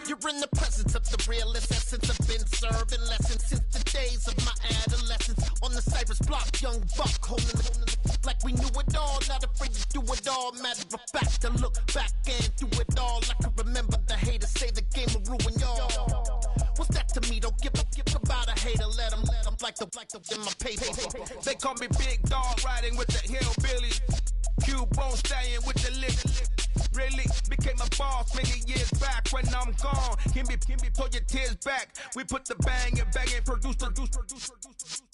You're in the presence of the realest essence. I've been serving lessons since the days of my adolescence. On the Cypress block, young buck holding the like we knew it all. Not afraid to do it all. Matter of fact, to look back and do it all. I can remember the haters say the game will ruin y'all. What's that to me? Don't give about a hater. Let them like the in my paper. They call me Big Dog, riding with the hillbillies. Q-Bone staying with the lick. Really became a boss many years back. When I'm gone, can be pull your tears back. We put the bang and produce.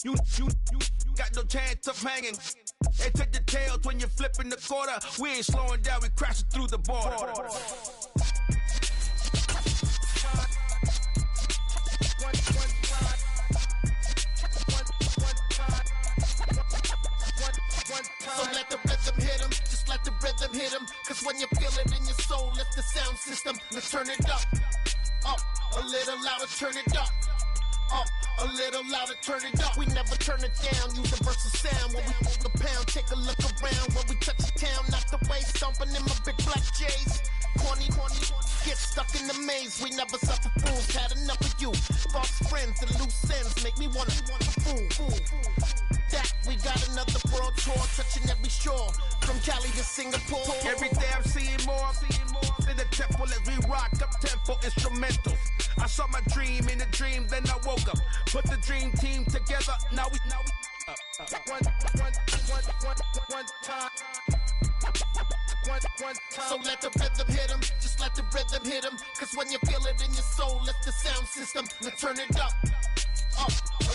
You got no chance of hanging. They take the tails when you're flipping the quarter. We ain't slowing down, we crashing through the border. So let the rhythm hit him, just let the rhythm hit him. Cause when you feel it in your soul, lift the sound system. Let's turn it up, a little louder, turn it up. A little louder, turn it up. We never turn it down, universal sound. When we move the pound, take a look around. When we touch the town, not the way, stomping in my big black J's. Corny, get stuck in the maze. We never suffer fools, had enough of you. False friends and loose ends make me wanna fool. That we got another world tour, touching every shore, from Cali to Singapore. Every day I'm seeing more in the temple as we rock up tempo instrumentals. I saw my dream in a dream, then I woke up. Put the dream team together, now we one time. So let the rhythm hit him, just let the rhythm hit him. Cause when you feel it in your soul, lift the sound system. Let's turn it up, a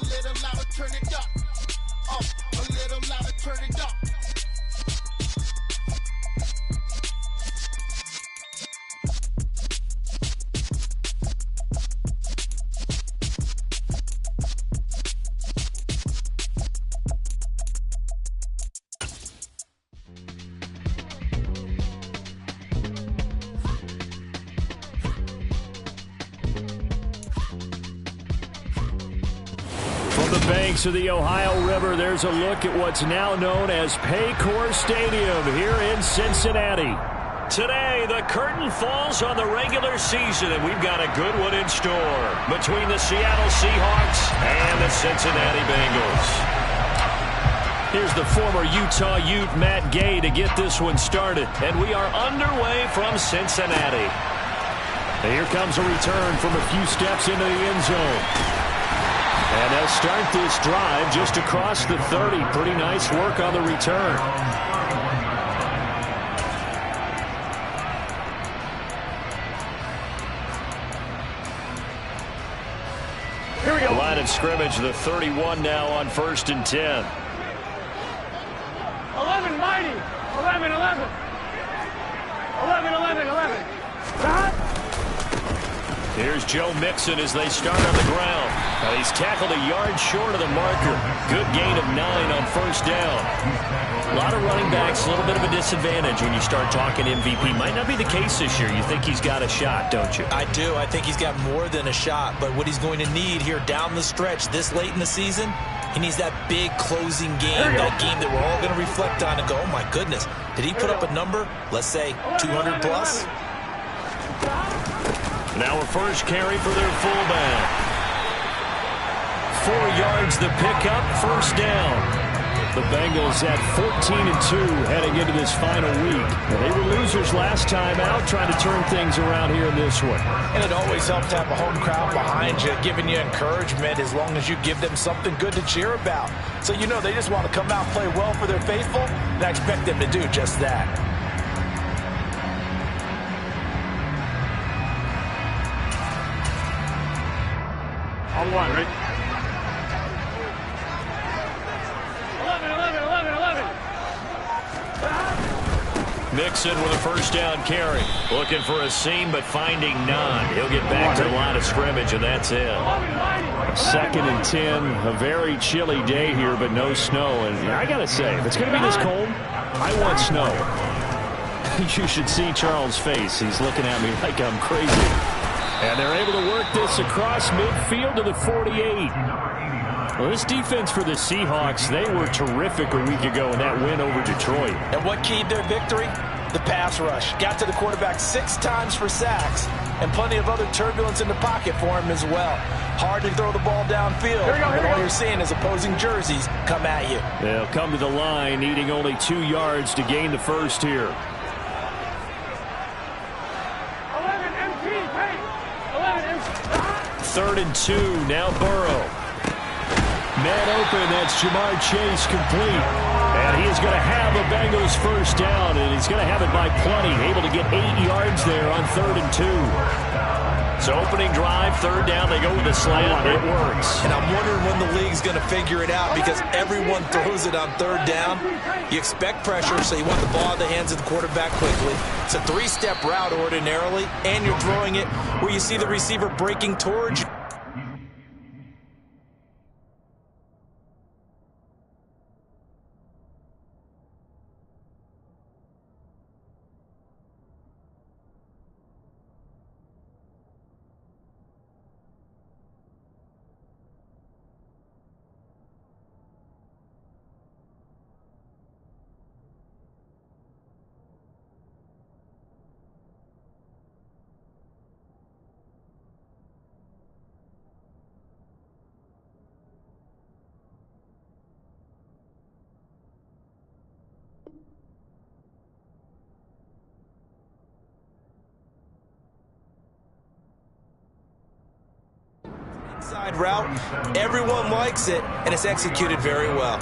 little louder, turn it up. A little louder, turn it up. Banks of the Ohio River, there's a look at what's now known as Paycor Stadium here in Cincinnati. Today, the curtain falls on the regular season, and we've got a good one in store between the Seattle Seahawks and the Cincinnati Bengals. Here's the former Utah Ute, Matt Gay, to get this one started, and we are underway from Cincinnati. And here comes a return from a few steps into the end zone. And they'll start this drive just across the 30. Pretty nice work on the return. Here we go. Line of scrimmage, the 31 now on 1st and 10. 11, mighty. 11. 11. Here's Joe Mixon as they start on the ground. Now he's tackled a yard short of the marker. Good gain of 9 on 1st down. A lot of running backs, a little bit of a disadvantage when you start talking MVP. Might not be the case this year. You think he's got a shot, don't you? I do. I think he's got more than a shot. But what he's going to need here down the stretch this late in the season, he needs that big closing game, that game that we're all going to reflect on and go, oh, my goodness, did he put up a number, let's say, 200 plus? Now a first carry for their fullback. 4 yards the pickup, 1st down. The Bengals at 14-2 heading into this final week. They were losers last time out, trying to turn things around here in this one. And it always helps to have a home crowd behind you, giving you encouragement as long as you give them something good to cheer about. So you know they just want to come out and play well for their faithful, and I expect them to do just that. On one, right? 11. Mixon with a 1st down carry. Looking for a seam, but finding none. He'll get back to the line of scrimmage, and that's it. 2nd and 10. A very chilly day here, but no snow. And I got to say, if it's going to be this cold, I want snow. You should see Charles' face. He's looking at me like I'm crazy. And they're able to work this across midfield to the 48. Well, this defense for the Seahawks, they were terrific a week ago in that win over Detroit. And what keyed their victory? the pass rush. Got to the quarterback 6 times for sacks, and plenty of other turbulence in the pocket for him as well. Hard to throw the ball downfield, but all you're seeing is opposing jerseys come at you. They'll come to the line, needing only 2 yards to gain the first here. 3rd and 2, now Burrow. Man open, that's Jamar Chase complete. And he is going to have a Bengals first down, and he's going to have it by plenty. Able to get 8 yards there on 3rd and 2. So opening drive, 3rd down, they go with a slant. It works. And I'm wondering when the league's going to figure it out, because everyone throws it on 3rd down. You expect pressure, so you want the ball in the hands of the quarterback quickly. It's a 3-step route ordinarily, and you're throwing it where you see the receiver breaking towards you. Inside route, everyone likes it, and it's executed very well.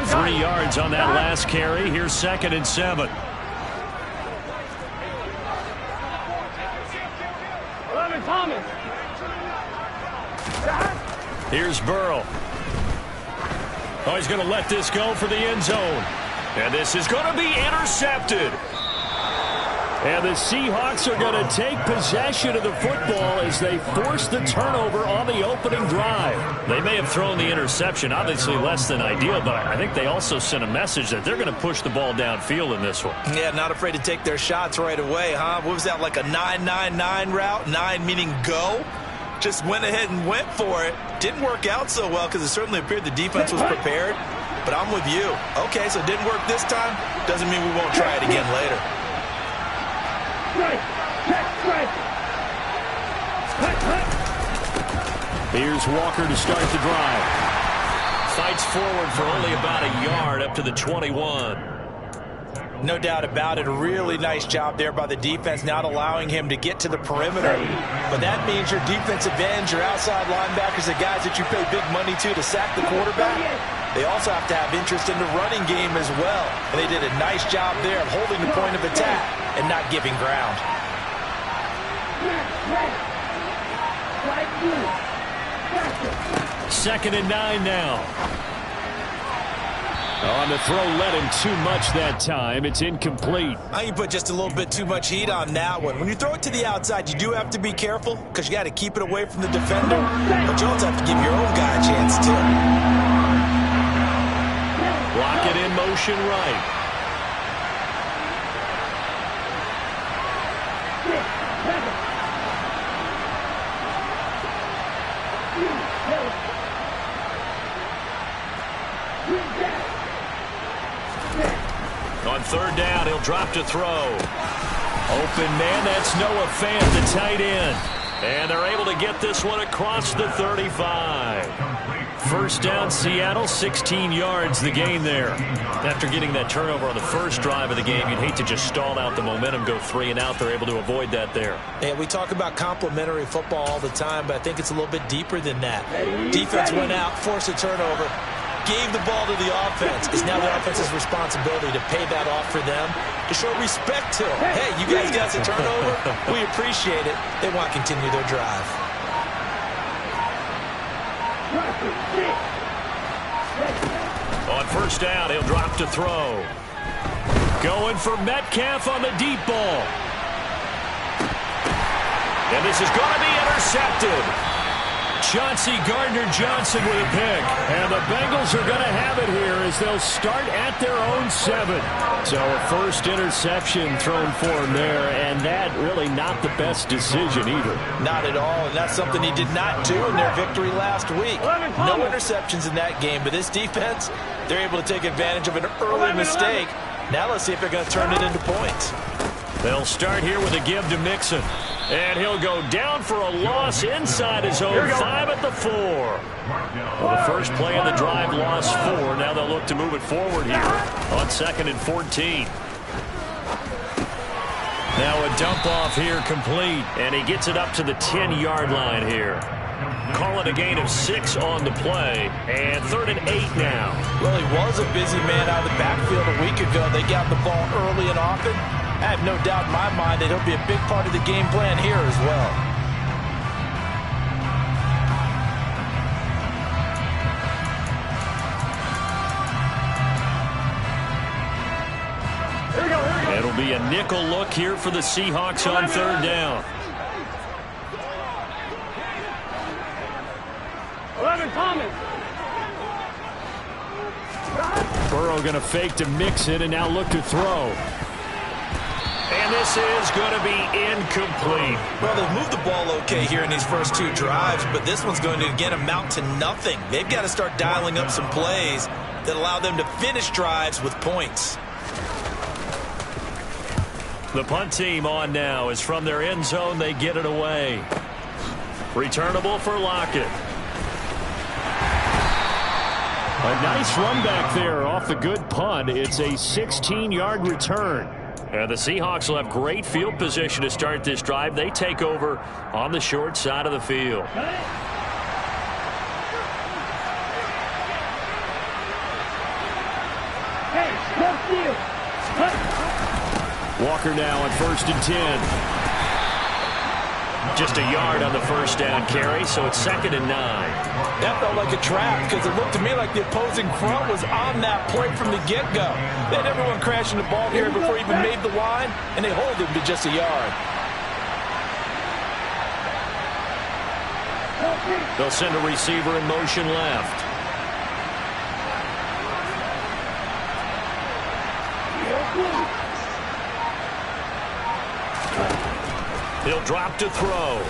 3 yards on that last carry. Here's 2nd and 7. 11, Thomas. Here's Burrow. Oh, he's going to let this go for the end zone. And this is going to be intercepted. And the Seahawks are going to take possession of the football as they force the turnover on the opening drive. They may have thrown the interception, obviously less than ideal, but I think they also sent a message that they're going to push the ball downfield in this one. Yeah, not afraid to take their shots right away, huh? What was that, like a 9-9-9 route? 9 meaning go? Just went ahead and went for it. Didn't work out so well because it certainly appeared the defense was prepared. But I'm with you. Okay, so it didn't work this time. Doesn't mean we won't try it again later. Here's Walker to start the drive. Fights forward for only about a yard up to the 21. No doubt about it. A really nice job there by the defense, not allowing him to get to the perimeter. But that means your defensive ends, your outside linebackers, the guys that you pay big money to sack the quarterback, they also have to have interest in the running game as well. And they did a nice job there of holding the point of attack and not giving ground. 2nd and 9 now. On the throw, let him too much that time. It's incomplete. I think you put just a little bit too much heat on that one. When you throw it to the outside, you do have to be careful because you got to keep it away from the defender. But you also have to give your own guy a chance, too. Block it in motion right. On 3rd down, he'll drop to throw. Open man, that's Noah Fant, the tight end. And they're able to get this one across the 35. First down, Seattle, 16 yards the gain there. After getting that turnover on the first drive of the game, you'd hate to just stall out the momentum, go 3 and out. They're able to avoid that there. And we talk about complementary football all the time, but I think it's a little bit deeper than that. Defense went out, forced a turnover, gave the ball to the offense. It's now the offense's responsibility to pay that off for them, to show respect to them. Hey, you guys got the turnover. We appreciate it. They want to continue their drive. On 1st down, he'll drop to throw. Going for Metcalf on the deep ball. And this is going to be intercepted. Chauncey Gardner-Johnson with a pick. And the Bengals are going to have it here as they'll start at their own 7. So a first interception thrown for him there, and that really not the best decision either. Not at all, and that's something he did not do in their victory last week. No interceptions in that game, but this defense, they're able to take advantage of an early mistake. Now let's see if they're going to turn it into points. They'll start here with a give to Mixon. And he'll go down for a loss inside his own 5 at the 4. Well, the first play of the drive lost 4. Now they'll look to move it forward here on 2nd and 14. Now a dump off here complete. And he gets it up to the 10-yard line here. Call it a gain of 6 on the play. And 3rd and 8 now. Well, he was a busy man out of the backfield a week ago. They got the ball early and often. I have no doubt in my mind that he'll be a big part of the game plan here as well. It'll be a nickel look here for the Seahawks on 3rd down. 11 Thomas. Burrow going to fake to Mixon and now look to throw. And this is going to be incomplete. Well, they've moved the ball okay here in these first 2 drives, but this one's going to, again, amount to nothing. They've got to start dialing up some plays that allow them to finish drives with points. The punt team on now is from their end zone. They get it away. Returnable for Lockett. A nice run back there off the good punt. It's a 16-yard return. And the Seahawks will have great field position to start this drive. They take over on the short side of the field. Walker now on 1st and 10. Just a yard on the first down carry, so it's 2nd and 9. That felt like a trap because it looked to me like the opposing front was on that play from the get-go. They had everyone crashing the ball here before he even made the line, and they hold him to just a yard. They'll send a receiver in motion left. He'll drop to throw.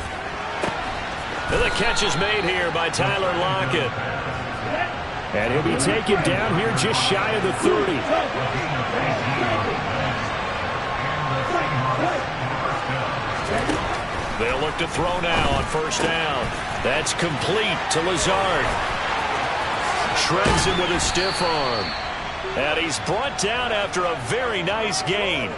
And the catch is made here by Tyler Lockett. And he'll be taken down here just shy of the 30. They'll look to throw now on 1st down. That's complete to Lazard. Shreds him with a stiff arm. And he's brought down after a very nice gain.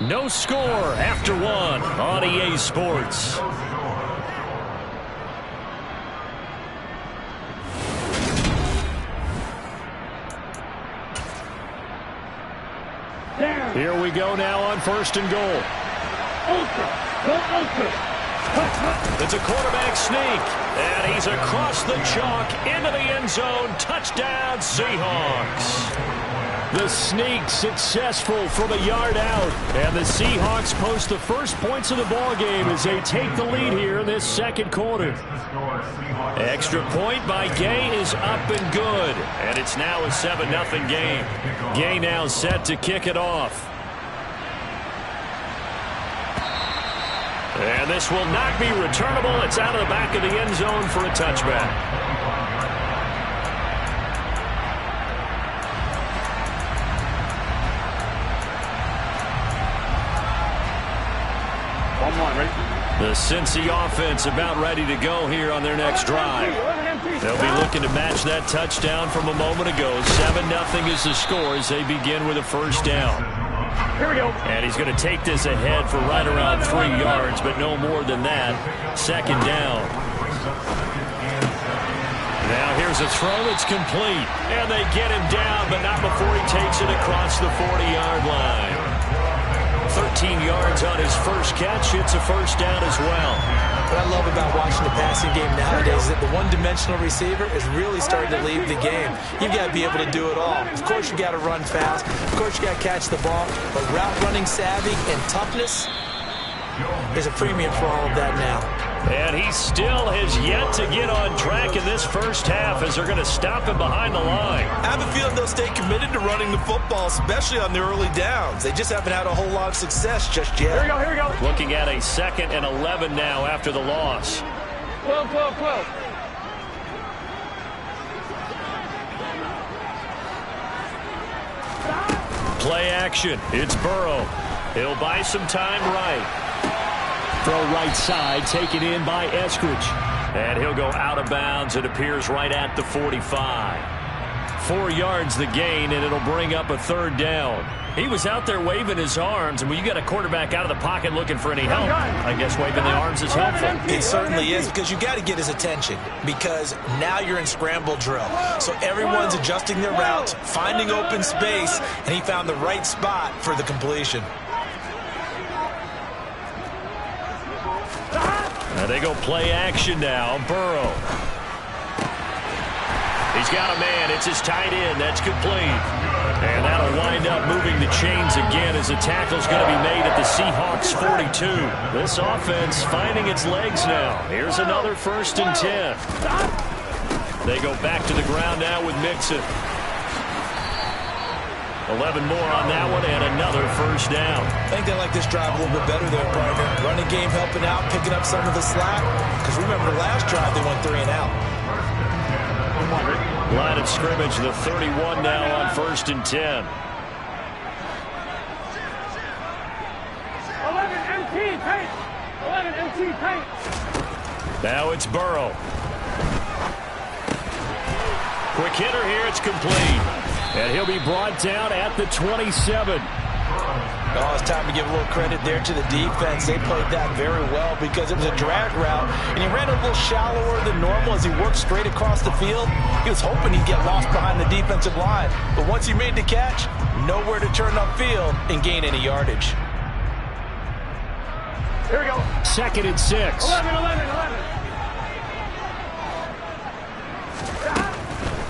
No score after 1 on EA Sports. Here we go now on 1st and goal. It's a quarterback sneak, and he's across the chalk into the end zone. Touchdown, Seahawks. The sneak successful from a yard out, and the Seahawks post the first points of the ball game as they take the lead here in this 2nd quarter. Extra point by Gay is up and good, and it's now a 7-0 game. Gay now set to kick it off. And this will not be returnable. It's out of the back of the end zone for a touchback. The Cincy offense about ready to go here on their next drive. They'll be looking to match that touchdown from a moment ago. 7-0 is the score as they begin with a 1st down. Here we go. And he's going to take this ahead for right around 3 yards, but no more than that. 2nd down. Now here's a throw that's complete. And they get him down, but not before he takes it across the 40-yard line. 13 yards on his first catch. It's a first down as well. What I love about watching the passing game nowadays is that the one-dimensional receiver is really starting to leave the game. You've got to be able to do it all. Of course, you got to run fast. Of course, you got to catch the ball. But route running savvy and toughness is a premium for all of that now. And he still has yet to get on track in this first half as they're going to stop him behind the line. I have a feeling they'll stay committed to running the football, especially on the early downs. They just haven't had a whole lot of success just yet. Here we go. Looking at a 2nd and 11 now after the loss. 12. Play action. It's Burrow. He'll buy some time right. Throw right side, taken in by Eskridge. And he'll go out of bounds. It appears right at the 45. 4 yards the gain, and it'll bring up a 3rd down. He was out there waving his arms, and when you got a quarterback out of the pocket looking for any help, I guess waving the arms is helpful. It certainly is, because you got to get his attention, because now you're in scramble drill. So everyone's adjusting their routes, finding open space, and he found the right spot for the completion. Now they go play action now. Burrow. He's got a man. It's his tight end. That's complete. And that'll wind up moving the chains again as the tackle's going to be made at the Seahawks 42. This offense finding its legs now. Here's another 1st and 10. They go back to the ground now with Mixon. 11 more on that one, and another 1st down. I think they like this drive a little bit better there, partner. Running game helping out, picking up some of the slack. Because remember, the last drive they went 3 and out. Line of scrimmage, the 31 now on 1st and 10. 11 MT paint. 11 MT paint. Now it's Burrow. Quick hitter here, it's complete. And he'll be brought down at the 27. Oh, it's time to give a little credit there to the defense. They played that very well because it was a drag route, and he ran a little shallower than normal as he worked straight across the field. He was hoping he'd get lost behind the defensive line, but once he made the catch, nowhere to turn upfield and gain any yardage. Here we go. 2nd and 6. 11.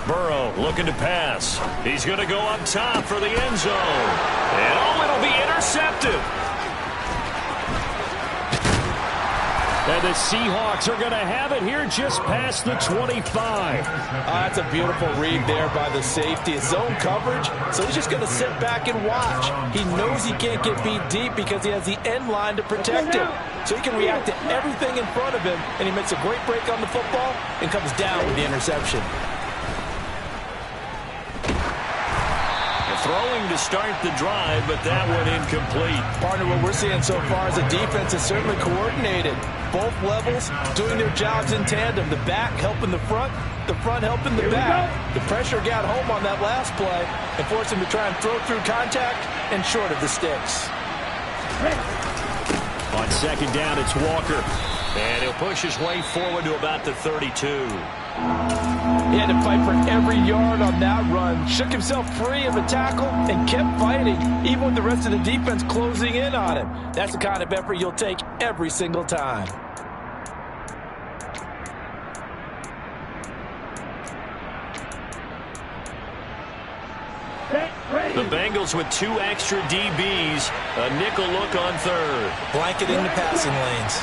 Burrow looking to pass. He's going to go up top for the end zone. And it'll be intercepted. And the Seahawks are going to have it here just past the 25. That's a beautiful read there by the safety. It's zone coverage, so he's just going to sit back and watch. He knows he can't get beat deep because he has the end line to protect him. So he can react to everything in front of him, and he makes a great break on the football and comes down with the interception. Throwing to start the drive, but that one incomplete. Partner, what we're seeing so far is the defense is certainly coordinated. Both levels doing their jobs in tandem. The back helping the front helping the back. The pressure got home on that last play and forced him to try and throw through contact and short of the sticks. On 2nd down, it's Walker. And he'll push his way forward to about the 32. He had to fight for every yard on that run. Shook himself free of a tackle and kept fighting, even with the rest of the defense closing in on him. That's the kind of effort you'll take every single time. The Bengals with 2 extra DBs. A nickel look on 3rd. Blanket in the passing lanes.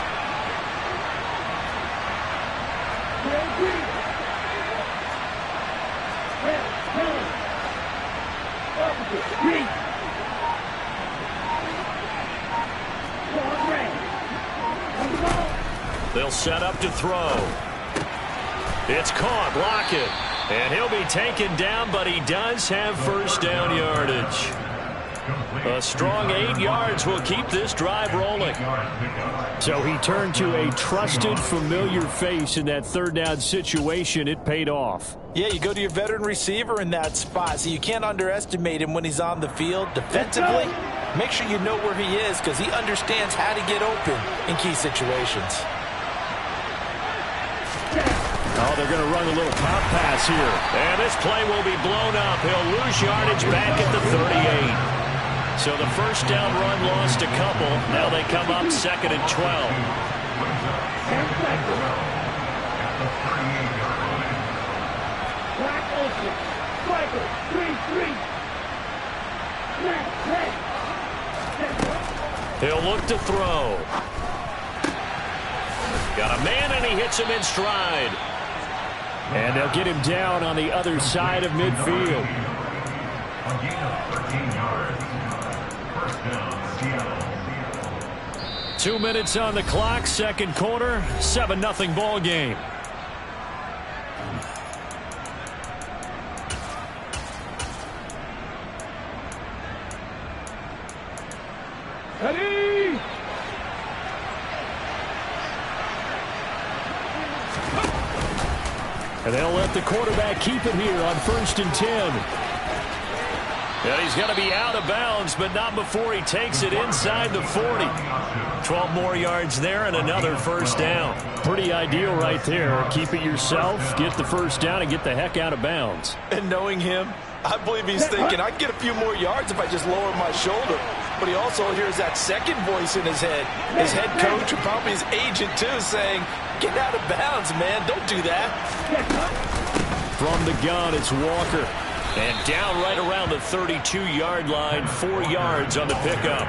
They'll set up to throw. It's caught. Lockett. And he'll be taken down, but he does have 1st down yardage. A strong 8 yards will keep this drive rolling. So he turned to a trusted, familiar face in that 3rd down situation. It paid off. Yeah, you go to your veteran receiver in that spot, so you can't underestimate him when he's on the field. Defensively, make sure you know where he is because he understands how to get open in key situations. Oh, they're going to run a little pop pass here. And this play will be blown up. He'll lose yardage back at the 38. So the first down run lost a couple. Now they come up 2nd and 12. He'll look to throw. Got a man, and he hits him in stride. And they'll get him down on the other side of midfield. 2 minutes on the clock, second quarter, 7-0 ball game. Ready? And they'll let the quarterback keep it here on 1st and 10. And he's going to be out of bounds, but not before he takes it inside the 40. 12 more yards there and another first down. Pretty ideal right there. Keep it yourself, get the first down, and get the heck out of bounds. And knowing him, I believe he's thinking, I can get a few more yards if I just lower my shoulder. But he also hears that second voice in his head. His head coach, or probably his agent too, saying, get out of bounds, man. Don't do that. From the gun, it's Walker. And down right around the 32-yard line, 4 yards on the pickup.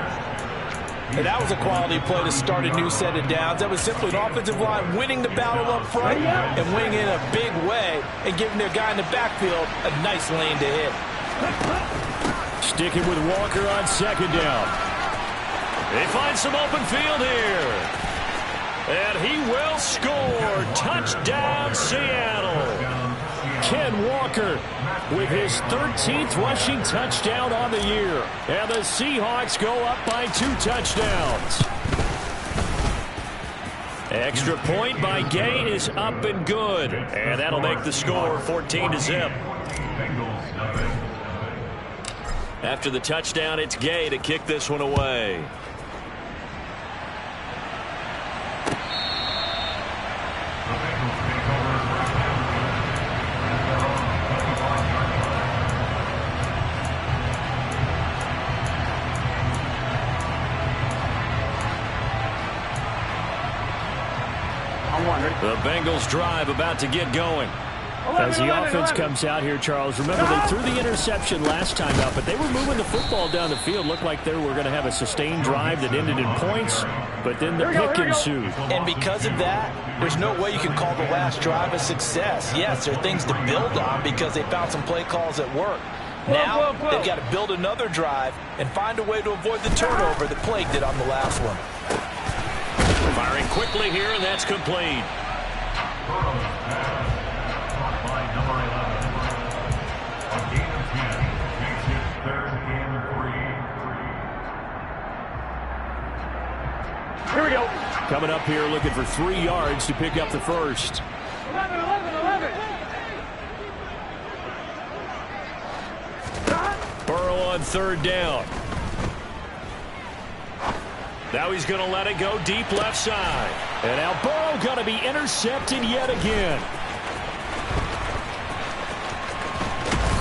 And that was a quality play to start a new set of downs. That was simply an offensive line winning the battle up front and winning in a big way and giving their guy in the backfield a nice lane to hit. Sticking with Walker on 2nd down. They find some open field here. And he will score. Touchdown, Seattle. Ken Walker with his 13th rushing touchdown on the year. And the Seahawks go up by 2 touchdowns. Extra point by Gay is up and good. And that'll make the score 14-0. After the touchdown, it's Gay to kick this one away. The Bengals drive about to get going. As the offense comes out here, Charles, remember they threw the interception last time out, but they were moving the football down the field. Looked like they were going to have a sustained drive that ended in points, but then the pick ensued. And because of that, there's no way you can call the last drive a success. Yes, there are things to build on because they found some play calls that work. Now they've got to build another drive and find a way to avoid the turnover that plagued it on the last one. Firing quickly here, and that's complete. Here we go. Coming up here looking for 3 yards to pick up the first. 11. Burrow on 3rd down. Now he's going to let it go deep left side. And now Burrow going to be intercepted yet again.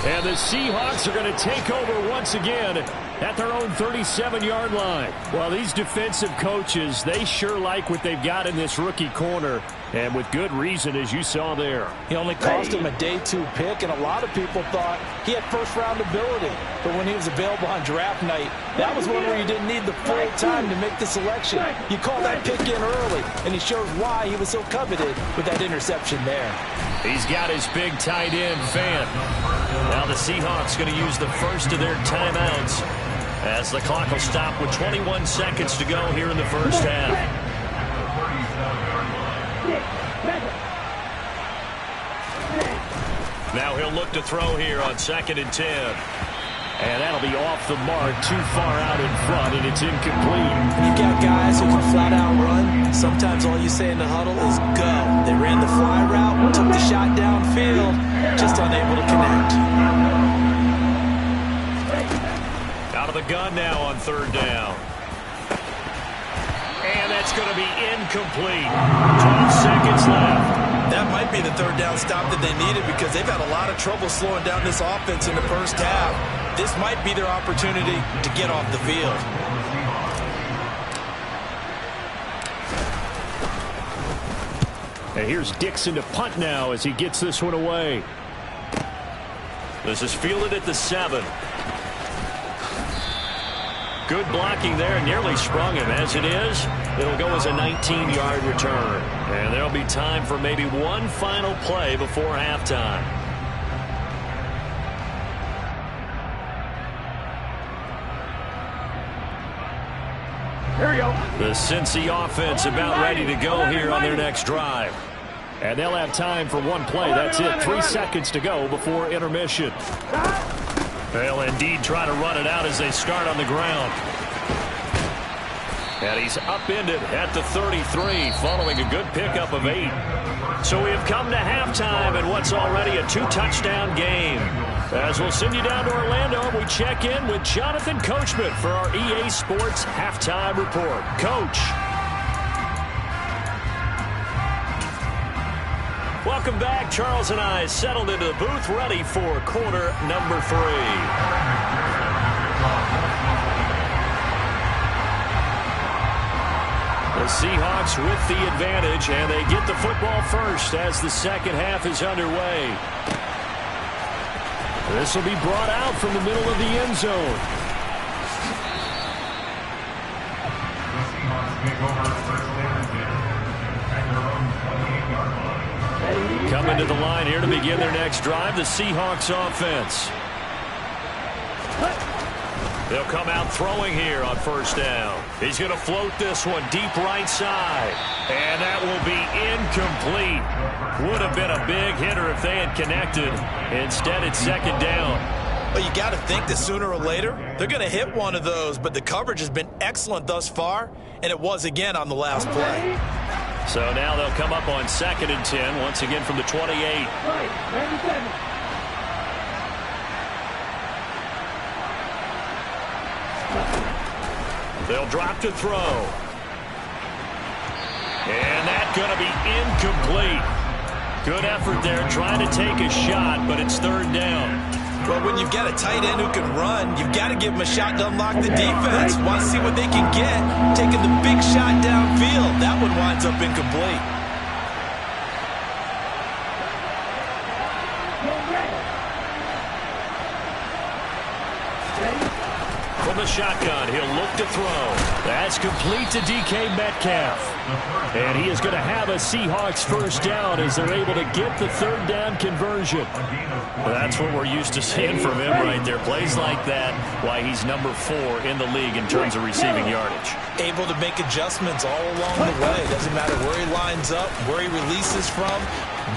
And the Seahawks are going to take over once again at their own 37-yard line. Well, these defensive coaches, they sure like what they've got in this rookie corner, and with good reason, as you saw there. He only cost him a day 2 pick, and a lot of people thought he had first-round ability. But when he was available on draft night, that was one where you didn't need the full time to make the selection. You call that pick in early, and he shows why he was so coveted with that interception there. He's got his big tight end fan. Now the Seahawks going to use the first of their timeouts as the clock will stop with 21 seconds to go here in the first half. Now he'll look to throw here on 2nd and 10. And that'll be off the mark, too far out in front, and it's incomplete. You've got guys who can flat-out run. Sometimes all you say in the huddle is go. They ran the fly route, took the shot downfield, just unable to connect. Out of the gun now on 3rd down. And that's going to be incomplete. 12 seconds left. That might be the 3rd down stop that they needed because they've had a lot of trouble slowing down this offense in the first half. this might be their opportunity to get off the field. And here's Dixon to punt now as he gets this one away. This is fielded at the 7. Good blocking there, nearly sprung him. As it is, it'll go as a 19-yard return. And there'll be time for maybe one final play before halftime. Here we go. The Cincy offense about ready to go here on their next drive. And they'll have time for one play. That's it. 3 seconds to go before intermission. They'll indeed try to run it out as they start on the ground. And he's upended at the 33 following a good pickup of 8. So we have come to halftime in what's already a 2-touchdown game. As we'll send you down to Orlando, we check in with Jonathan Coachman for our EA Sports Halftime Report. Coach. Welcome back. Charles and I settled into the booth ready for quarter number 3. The Seahawks with the advantage, and they get the football first as the second half is underway. This will be brought out from the middle of the end zone. Coming to the line here to begin their next drive, the Seahawks offense. They'll come out throwing here on first down. He's going to float this one deep right side. And that will be incomplete. Would have been a big hitter if they had connected. Instead, it's second down. Well, you got to think that sooner or later, they're going to hit one of those. But the coverage has been excellent thus far, and it was again on the last play. So now they'll come up on 2nd and 10, once again from the 28. They'll drop to throw. And that's going to be incomplete. Good effort there trying to take a shot, but it's third down. Well, when you've got a tight end who can run, you've got to give him a shot to unlock the defense. Want to see what they can get. Taking the big shot downfield. That one winds up incomplete. From the shotgun, he'll look to throw. That's complete to DK Metcalf. And he is going to have a Seahawks first down as they're able to get the third down conversion. That's what we're used to seeing from him right there. Plays like that, why he's number 4 in the league in terms of receiving yardage. Able to make adjustments all along the way. Doesn't matter where he lines up, where he releases from.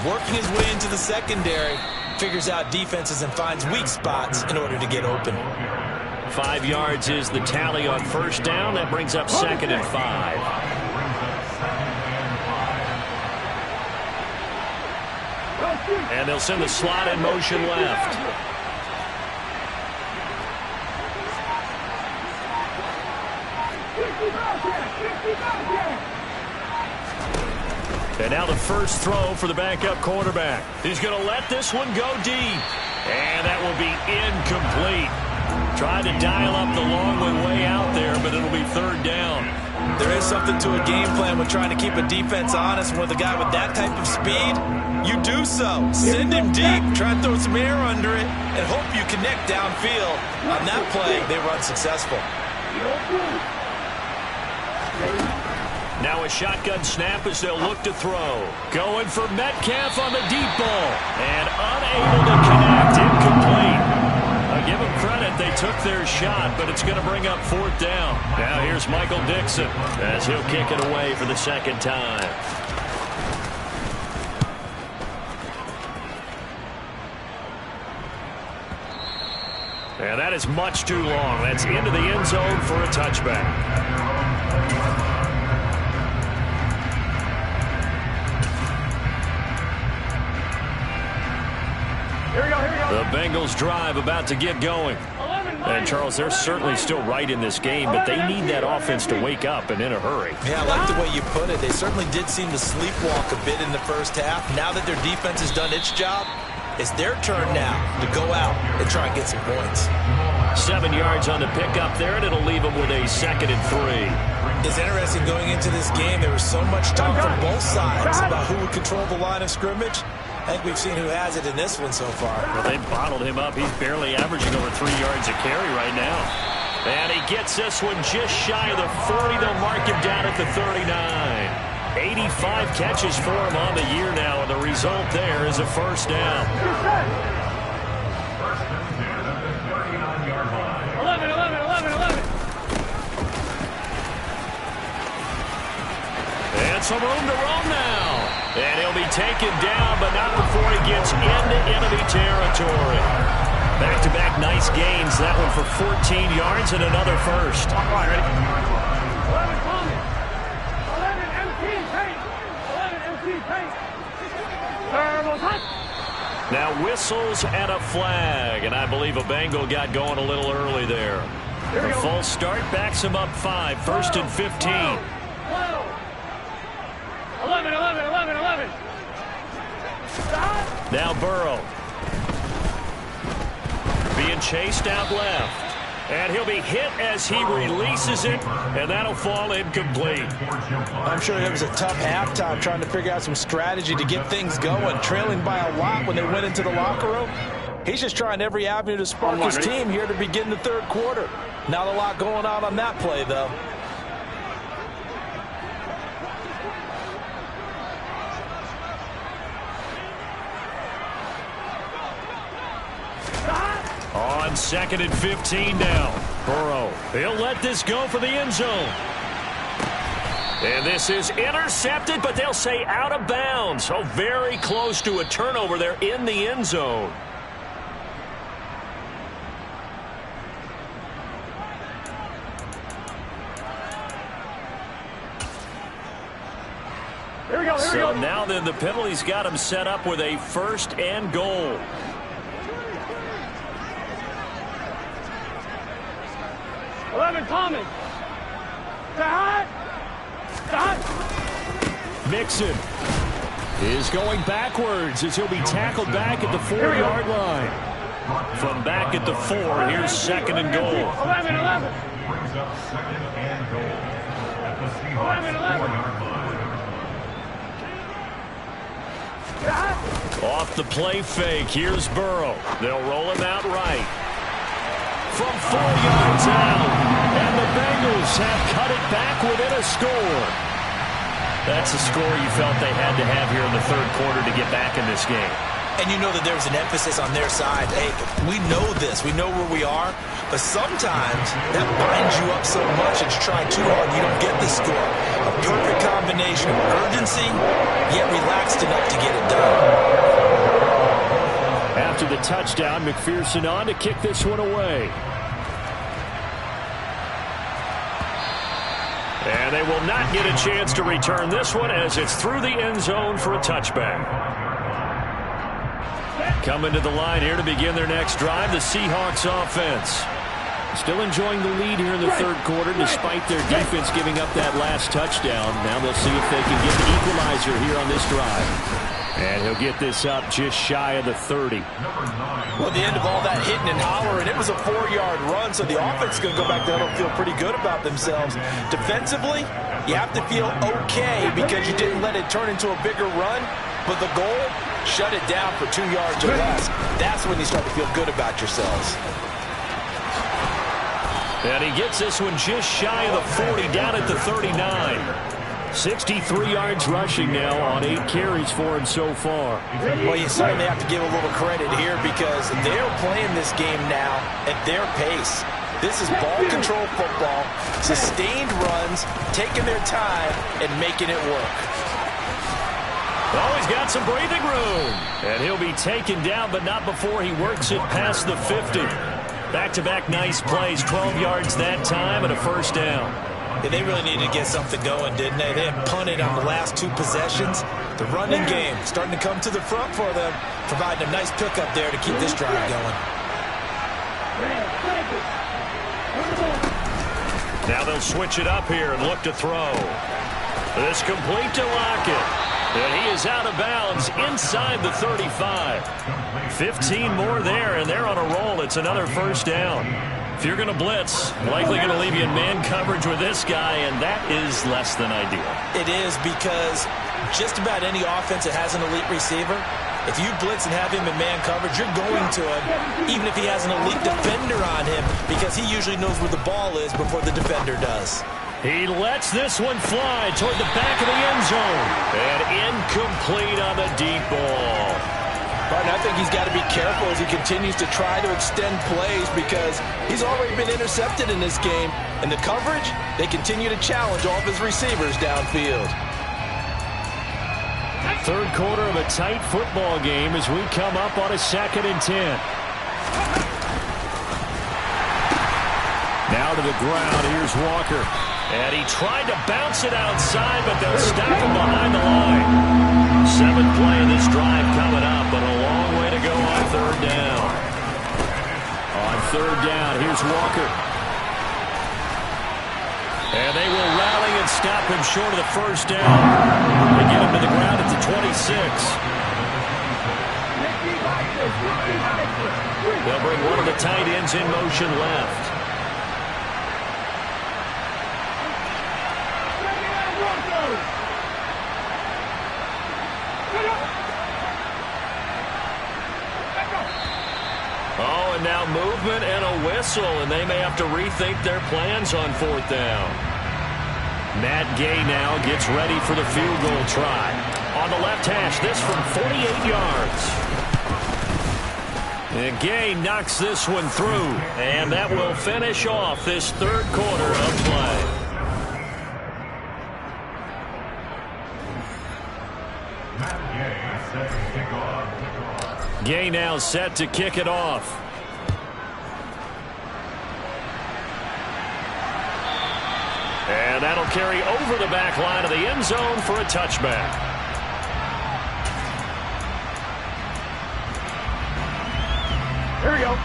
Working his way into the secondary. Figures out defenses and finds weak spots in order to get open. 5 yards is the tally on first down. That brings up 2nd and 5. And they'll send the slot in motion left. And now the first throw for the backup quarterback. He's going to let this one go deep. And that will be incomplete. Tried to dial up the long way out there, but it'll be third down. There is something to a game plan with trying to keep a defense honest. With a guy with that type of speed, you do so. Send him deep, try and throw some air under it, and hope you connect downfield. On that play, they were unsuccessful. Now a shotgun snap as they'll look to throw. Going for Metcalf on the deep ball. And unable to connect. Incomplete. Give them credit, they took their shot, but it's going to bring up fourth down. Now here's Michael Dixon as he'll kick it away for the second time. And that is much too long. That's into the end zone for a touchback. The Bengals drive about to get going. And, Charles, they're certainly still right in this game, but they need that offense to wake up and in a hurry. Yeah, I like the way you put it. They certainly did seem to sleepwalk a bit in the first half. Now that their defense has done its job, It's their turn now to go out and try and get some points. 7 yards on the pickup there, and it'll leave them with a 2nd and 3. It's interesting going into this game. There was so much talk from both sides about who would control the line of scrimmage. I think we've seen who has it in this one so far. Well, they bottled him up. He's barely averaging over 3 yards a carry right now. And he gets this one just shy of the 40. They'll mark him down at the 39. 85 catches for him on the year now, and the result there is a first down. 11. And some room to roam now. And he'll be taken down, but not before he gets into enemy territory. Back-to-back nice gains. That one for 14 yards and another first. All right, ready? 11 Thomas. 11 MT paint. 11 MT paint. Turbo touch. Now whistles and a flag. And I believe a Bengal got going a little early there. The false start backs him up 5. 1st and 15. 11. Now Burrow. Being chased out left. And he'll be hit as he releases it, and that'll fall incomplete. I'm sure it was a tough halftime trying to figure out some strategy to get things going, trailing by a lot when they went into the locker room. He's just trying every avenue to spark his team here to begin the third quarter. Not a lot going on that play, though. On 2nd and 15 now. Burrow, he'll let this go for the end zone. And this is intercepted, but they'll say out of bounds. So very close to a turnover there in the end zone. Here we go. So now then the penalty's got him set up with a 1st and goal. Thomas. Mixon is going backwards as he'll be tackled back at the 4-yard line. From back at the 4, here's 2nd and goal. 11. Brings up 2nd and goal at the Seahawks 4-yard line. Off the play fake, here's Burrow. They'll roll him out right. From 4 yards out, and the Bengals have cut it back within a score. That's a score you felt they had to have here in the third quarter to get back in this game. And you know that there was an emphasis on their side. Hey, we know this. We know where we are. But sometimes that binds you up so much that you try too hard, you don't get the score. A perfect combination of urgency, yet relaxed enough to get it done. After the touchdown, McPherson on to kick this one away. And they will not get a chance to return this one as it's through the end zone for a touchback. Coming to the line here to begin their next drive, the Seahawks offense. Still enjoying the lead here in the third quarter despite their defense giving up that last touchdown. Now they'll see if they can get an equalizer here on this drive. And he'll get this up just shy of the 30. Well, at the end of all that hitting and hollering, it was a 4-yard run, so the offense is going to go back there and feel pretty good about themselves. Defensively, you have to feel okay because you didn't let it turn into a bigger run, but the goal, shut it down for 2 yards or less. That's when you start to feel good about yourselves. And he gets this one just shy of the 40, down at the 39. 63 yards rushing now on 8 carries for him so far. Well, you certainly have to give a little credit here because they're playing this game now at their pace. This is ball control football, sustained runs, taking their time, and making it work. Oh, he's got some breathing room. And he'll be taken down, but not before he works it past the 50. Back-to-back nice plays, 12 yards that time and a first down. Yeah, they really needed to get something going, didn't they? They had punted on the last 2 possessions. The running game starting to come to the front for them, providing a nice pickup there to keep this drive going. Now they'll switch it up here and look to throw. This complete to Lockett. And he is out of bounds inside the 35. 15 more there, and they're on a roll. It's another first down. If you're going to blitz, likely going to leave you in man coverage with this guy, and that is less than ideal. It is, because just about any offense that has an elite receiver, if you blitz and have him in man coverage, you're going to him, even if he has an elite defender on him, because he usually knows where the ball is before the defender does. He lets this one fly toward the back of the end zone. And incomplete on the deep ball. Martin, I think he's got to be careful as he continues to try to extend plays, because he's already been intercepted in this game. And the coverage, they continue to challenge all of his receivers downfield. Third quarter of a tight football game as we come up on a 2nd and 10. Now to the ground. Here's Walker. And he tried to bounce it outside, but they'll stop him behind the line. 7th play of this drive coming up, but a long way to go on 3rd down. On 3rd down, here's Walker. And they will rally and stop him short of the first down. They get him to the ground at the 26. They'll bring one of the tight ends in motion left. Oh, and now movement and a whistle, and they may have to rethink their plans on 4th down. Matt Gay now gets ready for the field goal try. On the left hash, this from 48 yards. And Gay knocks this one through, and that will finish off this 3rd quarter of play. Gay now set to kick it off. And that'll carry over the back line of the end zone for a touchback. Here we go.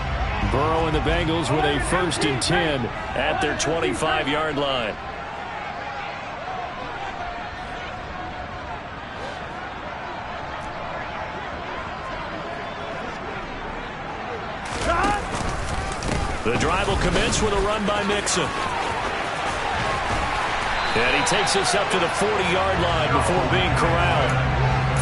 Burrow and the Bengals with a 1st and 10 at their 25-yard line. The drive will commence with a run by Mixon. And he takes us up to the 40-yard line before being corralled.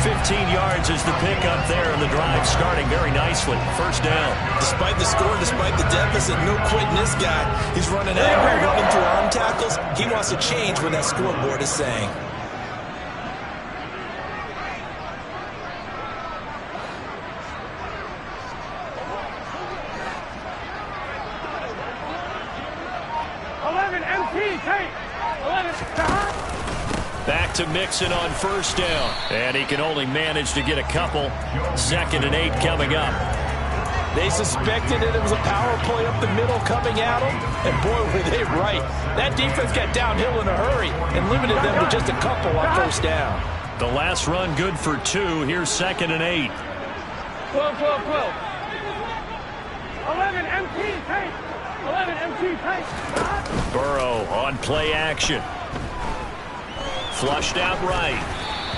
15 yards is the pickup there, and the drive starting very nicely. First down. Despite the score, despite the deficit, no quitting this guy. He's running angry, running through arm tackles. He wants to change what that scoreboard is saying. Back to Mixon on first down. And he can only manage to get a couple. 2nd and 8 coming up. They suspected that it was a power play up the middle coming at them. And boy, were they right. That defense got downhill in a hurry and limited them to just a couple on first down. The last run good for 2. Here's 2nd and 8. 12. 11 empty tank. 11 empty tank. Burrow on play action. Flushed out right.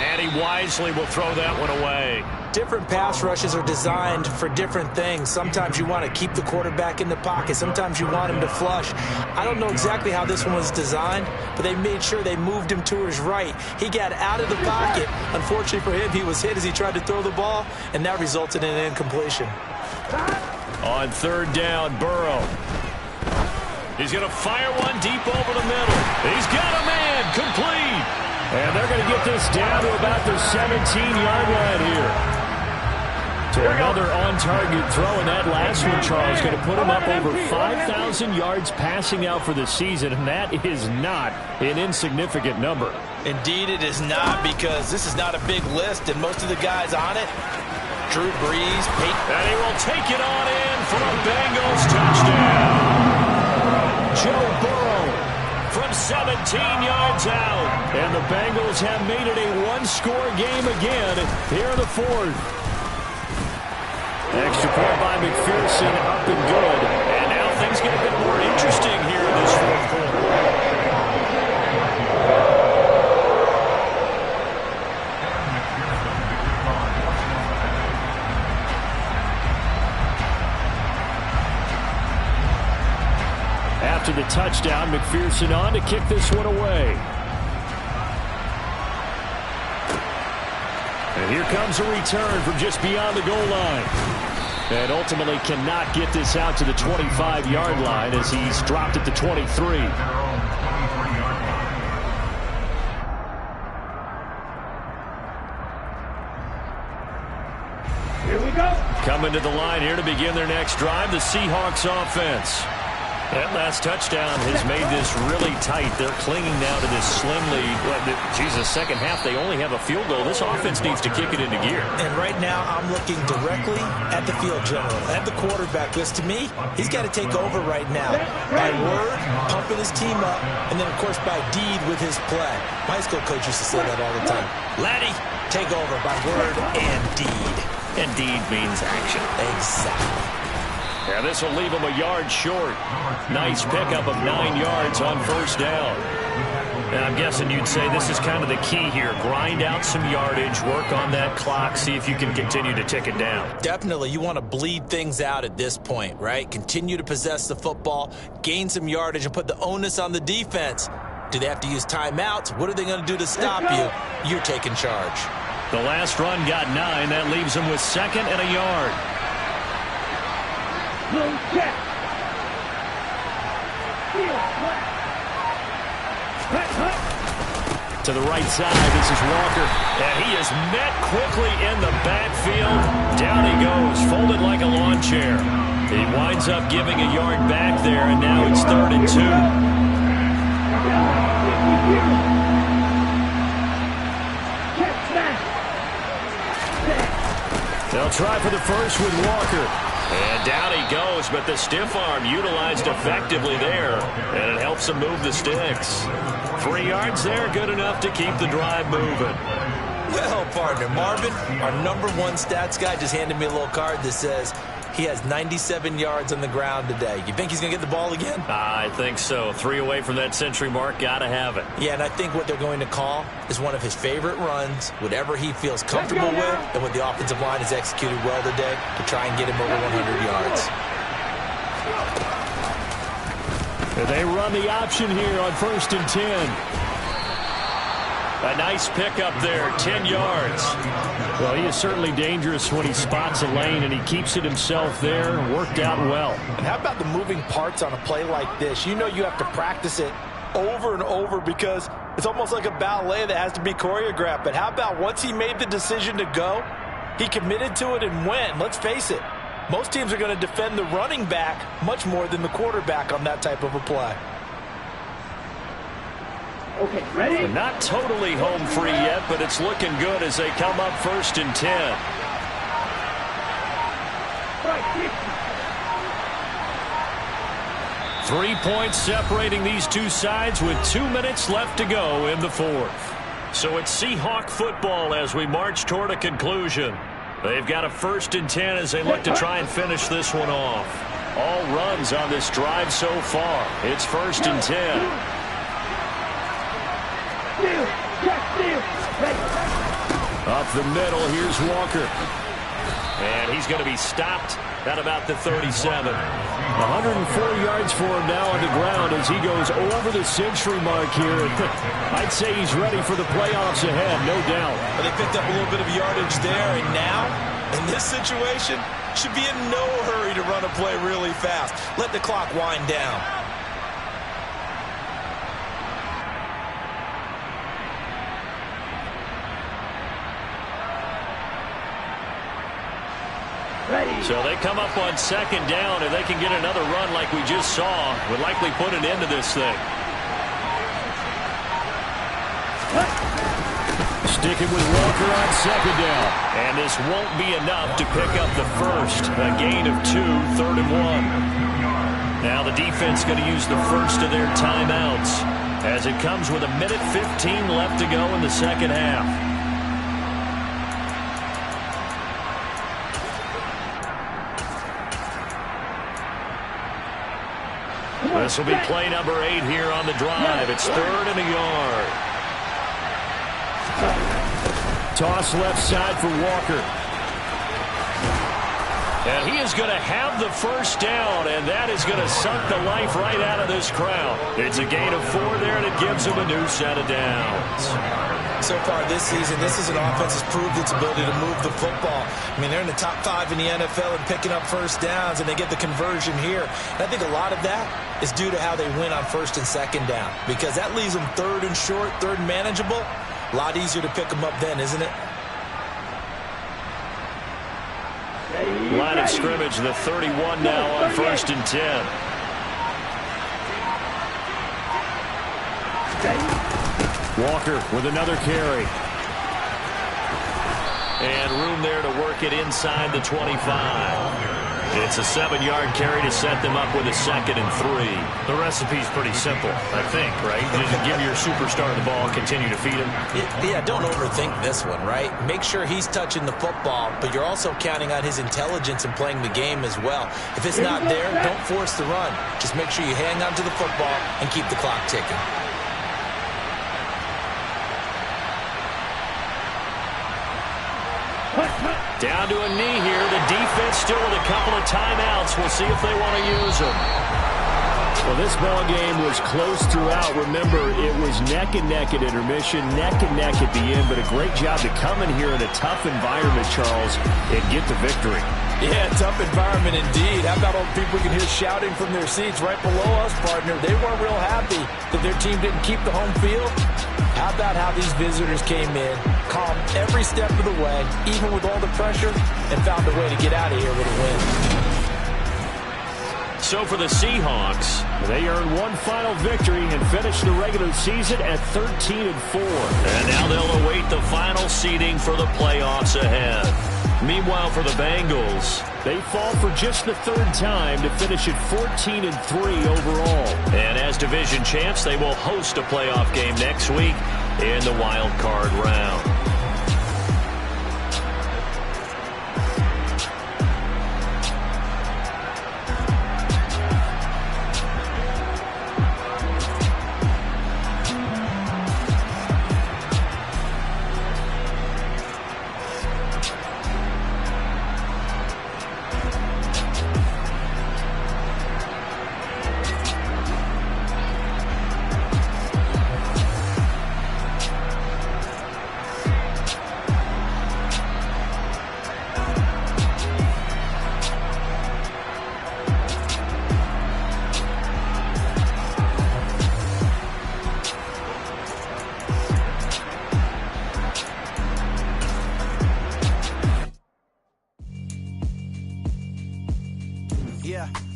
And he wisely will throw that one away. Different pass rushes are designed for different things. Sometimes you want to keep the quarterback in the pocket. Sometimes you want him to flush. I don't know exactly how this one was designed, but they made sure they moved him to his right. He got out of the pocket. Unfortunately for him, he was hit as he tried to throw the ball, and that resulted in an incompletion. On 3rd down, Burrow. He's going to fire one deep over the middle. He's got a man, complete. And they're going to get this down to about the 17-yard line here. To another on-target throw, and that last one, Charles, going to put him up over 5,000 yards passing out for the season, and that is not an insignificant number. Indeed it is not, because this is not a big list, and most of the guys on it, Drew Brees, Peyton. And he will take it on in for a Bengals touchdown. Joe Burrow from 17 yards out. And the Bengals have made it a one-score game again here in the 4th. Extra point by McPherson, up and good. And now things get a bit more interesting here in this 4th quarter. after the touchdown. McPherson on to kick this one away. And here comes a return from just beyond the goal line. And ultimately cannot get this out to the 25-yard line as he's dropped at the 23. Here we go. Coming to the line here to begin their next drive, the Seahawks offense. That last touchdown has made this really tight. They're clinging now to this slim lead. Jesus, second half, they only have a field goal. This offense needs to kick it into gear. And right now, I'm looking directly at the field general, at the quarterback, because to me, he's got to take over right now. By word, pumping his team up, and then, of course, by deed with his play. My high school coach used to say that all the time. Laddie, take over by word and deed. And deed means action. Exactly. Yeah, this will leave him a yard short. Nice pickup of 9 yards on first down. And I'm guessing you'd say this is kind of the key here. Grind out some yardage, work on that clock, see if you can continue to tick it down. Definitely. You want to bleed things out at this point, right? Continue to possess the football, gain some yardage, and put the onus on the defense. Do they have to use timeouts? What are they going to do to stop you? You're taking charge. The last run got 9. That leaves him with 2nd and a yard. Blue check. To the right side, this is Walker. And he is met quickly in the backfield. Down he goes, folded like a lawn chair. He winds up giving a yard back there, and now it's 3rd and 2. They'll try for the first with Walker. And down he goes, but the stiff arm utilized effectively there, and it helps him move the sticks. 3 yards there, good enough to keep the drive moving. Well, partner, Marvin, our #1 stats guy, just handed me a little card that says he has 97 yards on the ground today. You think he's going to get the ball again? I think so. 3 away from that century mark, got to have it. Yeah, and I think what they're going to call is one of his favorite runs, whatever he feels comfortable with, and what the offensive line has executed well today to try and get him over 100 yards. And they run the option here on 1st and 10. A nice pickup there, 10 yards. Well, he is certainly dangerous when he spots a lane, and he keeps it himself there. Worked out well. And how about the moving parts on a play like this? You know you have to practice it over and over because it's almost like a ballet that has to be choreographed. But how about once he made the decision to go, he committed to it and went. Let's face it, most teams are going to defend the running back much more than the quarterback on that type of a play. Okay, ready? They're not totally home free yet, but it's looking good as they come up 1st and 10. Right, 3 points separating these two sides with 2 minutes left to go in the 4th. So it's Seahawk football as we march toward a conclusion. They've got a 1st and 10 as they look to try and finish this one off. All runs on this drive so far. It's 1st and 10. Up the middle, here's Walker. And he's going to be stopped at about the 37. 104 yards for him now on the ground as he goes over the century mark here. I'd say he's ready for the playoffs ahead, no doubt. Well, they picked up a little bit of yardage there, and now, in this situation, should be in no hurry to run a play really fast. Let the clock wind down. So they come up on 2nd down, and they can get another run like we just saw. Would likely put an end to this thing. Sticking with Walker on 2nd down. And this won't be enough to pick up the first. A gain of 2, 3rd and 1. Now the defense going to use the first of their timeouts as it comes with 1:15 left to go in the second half. This will be play number 8 here on the drive. It's 3rd and a yard. Toss left side for Walker. And he is going to have the first down, and that is going to suck the life right out of this crowd. It's a gain of 4 there, and it gives him a new set of downs. So far this season, this is an offense that's proved its ability to move the football. I mean, they're in the top 5 in the NFL in picking up first downs, and they get the conversion here. And I think a lot of that is due to how they win on first and second down, because that leaves them third and short, third and manageable. A lot easier to pick them up then, isn't it? Line of scrimmage, the 31 now on 1st and 10. Walker with another carry. And room there to work it inside the 25. It's a 7-yard carry to set them up with a 2nd and 3. The recipe's pretty simple, I think, right? Just give your superstar the ball and continue to feed him. Yeah, don't overthink this one, right? Make sure he's touching the football, but you're also counting on his intelligence in playing the game as well. If it's not there, don't force the run. Just make sure you hang on to the football and keep the clock ticking. Down to a knee here. The defense still with a couple of timeouts. We'll see if they want to use them. Well, this ball game was close throughout. Remember, it was neck and neck at intermission, neck and neck at the end, but a great job to come in here in a tough environment, Charles, and get the victory. Yeah, tough environment indeed. How about all the people you can hear shouting from their seats right below us, partner? They weren't real happy that their team didn't keep the home field. How about how these visitors came in, calm every step of the way, even with all the pressure, and found a way to get out of here with a win. So for the Seahawks, they earn one final victory and finish the regular season at 13-4. And now they'll await the final seeding for the playoffs ahead. Meanwhile, for the Bengals, they fall for just the 3rd time to finish at 14-3 overall. And as division champs, they will host a playoff game next week in the wild card round.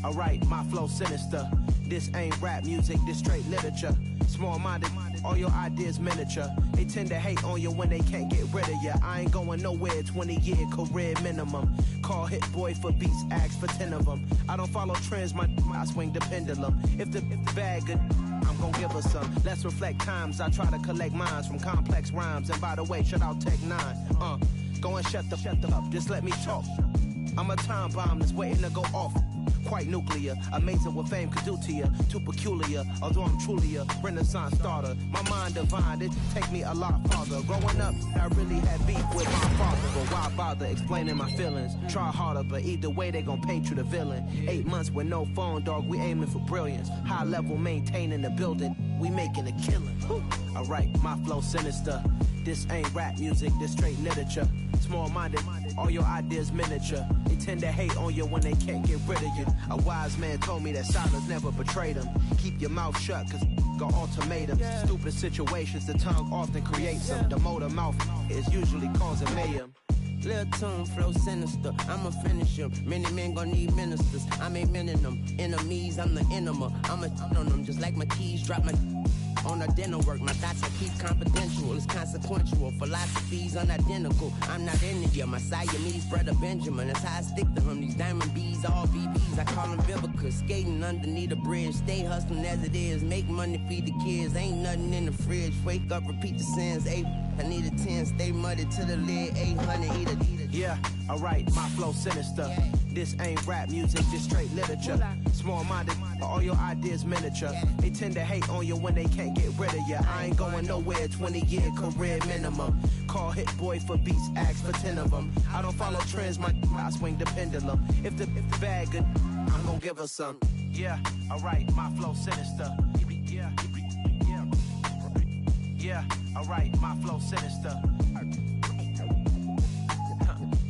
Alright, my flow sinister. This ain't rap music, this straight literature. Small-minded, all your ideas miniature. They tend to hate on you when they can't get rid of you. I ain't going nowhere, 20-year career minimum. Call Hit Boy for beats, ask for 10 of them. I don't follow trends, I swing the pendulum. If the bag good, I'm gonna give her some. Let's reflect times, I try to collect minds from complex rhymes. And by the way, shout out Tech 9. Go and shut the up, just let me talk. I'm a time bomb that's waiting to go off. Quite nuclear, amazing what fame could do to you. Too peculiar, although I'm truly a renaissance starter. My mind divine, it take me a lot farther. Growing up, I really had beef with my father. But why bother explaining my feelings? Try harder, but either way they gon' paint you the villain. 8 months with no phone, dog, we aiming for brilliance. High level maintaining the building, we making a killing. Alright, my flow sinister. This ain't rap music, this straight literature. Small-minded, all your ideas miniature. They tend to hate on you when they can't get rid of you. A wise man told me that silence never betrayed them. Keep your mouth shut, cause got ultimatums. Stupid situations, the tongue often creates them. The motor mouth is usually causing mayhem. Lil' tune, flow sinister, I'ma finish him. Many men gon' need ministers, I ain't mending them. Enemies, I'm the enema, I'ma on them. Just like my keys, drop my on the dinner work. My thoughts I keep confidential, it's consequential. Philosophies unidentical, I'm not India. My Siamese brother Benjamin, that's how I stick to him. These diamond bees, all BBs, I call them Vivica. Skating underneath the bridge, stay hustling as it is. Make money, feed the kids, ain't nothing in the fridge. Wake up, repeat the sins, I need a 10, stay muddy to the lid, 800, eat a. Yeah, alright, my flow sinister. This ain't rap music, this straight literature. Small-minded, all your ideas miniature. They tend to hate on you when they can't get rid of you. I ain't going nowhere, 20-year career minimum. Call Hit Boy for beats, ask for 10 of them. I don't follow trends, I swing the pendulum. If the bag good, I'm gonna give her some. Yeah, alright, my flow sinister. Yeah, alright, my flow sinister.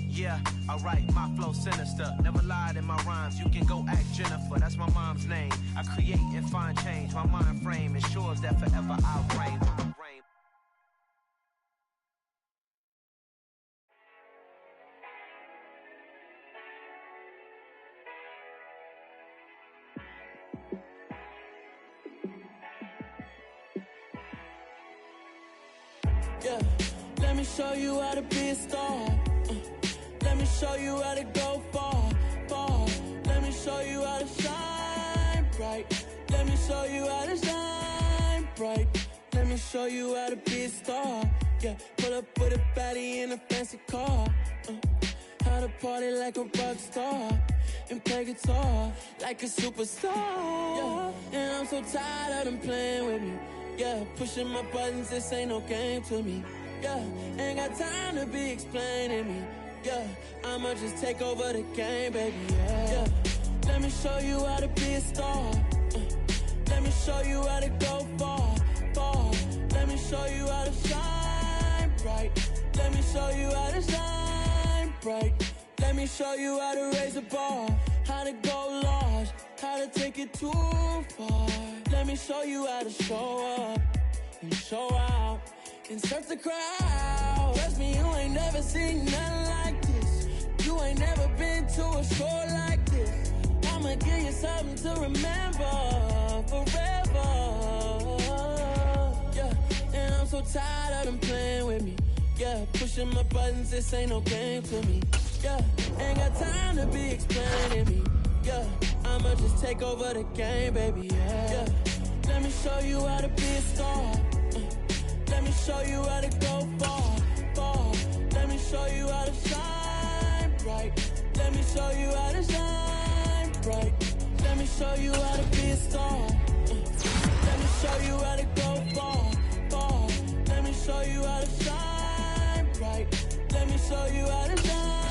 Yeah, alright, my flow sinister. Never lied in my rhymes, you can go ask Jennifer, that's my mom's name. I create and find change, my mind frame ensures that forever I'll reign. Yeah, let me show you how to be a star. Let me show you how to go far, far. Let me show you how to shine bright. Let me show you how to shine bright. Let me show you how to be a star. Yeah, pull up with a baddie in a fancy car. How to party like a rock star and play guitar like a superstar. Yeah, and I'm so tired of them playing with me. Yeah, pushing my buttons, this ain't no game to me. Yeah, ain't got time to be explaining me. Yeah, I'ma just take over the game, baby. Yeah, let me show you how to be a star. Let me show you how to go far, far. Let me show you how to shine bright. Let me show you how to shine bright. Let me show you how to raise the bar, how to go large, how to take it too far. Let me show you how to show up and show out and surf the crowd. Trust me, you ain't never seen nothing like this. You ain't never been to a show like this. I'ma give you something to remember forever. Yeah, and I'm so tired of them playing with me. Yeah, pushing my buttons, this ain't no game to me. Yeah, ain't got time to be explaining me. Yeah, I'ma just take over the game, baby. Yeah, let me show you how to be a star. Let me show you how to go far, far. Let me show you how to shine bright. Let me show you how to shine bright. Let me show you how to be a star. Let me show you how to go far, far. Let me show you how to shine bright. Let me show you how to shine.